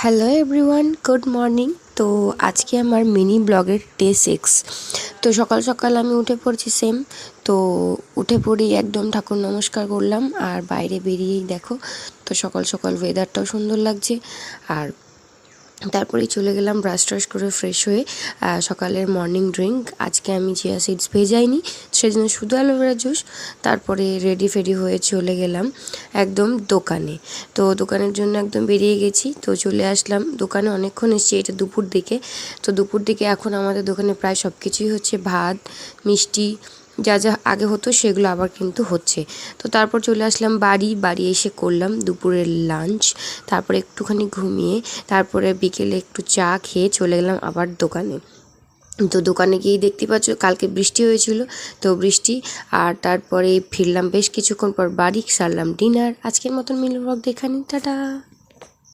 Hello everyone, good morning. তো আজকে আমার মিনি ব্লগের ডে 6। তো সকাল সকাল আমি উঠে পড়ছি সেম। তো উঠে পড়েই একদম ঠাকুর নমস্কার করলাম আর বাইরে বেরিয়েই দেখো তো সকাল সকাল ওয়েদারটাও সুন্দর লাগছে। আর তারপরেই চলে গেলাম ব্রাশ ট্রাশ করে ফ্রেশ হয়ে সকালের মর্নিং ড্রিঙ্ক আজকে আমি চিয়া সিডস ভেজাইনি, সেজন্য শুধু অ্যালোভেরা জুস। তারপরে রেডি ফেডি হয়ে চলে গেলাম একদম দোকানে। তো দোকানের জন্য একদম বেরিয়ে গেছি। তো চলে আসলাম দোকানে, অনেকক্ষণ এসেছি, এটা দুপুর দিকে। তো দুপুর দিকে এখন আমাদের দোকানে প্রায় সব কিছুই হচ্ছে, ভাত মিষ্টি যা যা আগে হতো সেগুলো আবার কিন্তু হচ্ছে। তো তারপর চলে আসলাম বাড়ি এসে করলাম দুপুরের লাঞ্চ। তারপরে একটুখানি ঘুমিয়ে তারপরে বিকেলে একটু চা খেয়ে চলে গেলাম আবার দোকানে। তো দোকানে গিয়েই দেখতে পাচ্ছ কালকে বৃষ্টি হয়েছিল, তো বৃষ্টি। আর তারপরে ফিরলাম বেশ কিছুক্ষণ পর বাড়ি, সারলাম ডিনার। আজকের মতন মিনি ব্লগ দেখানি, টাটা।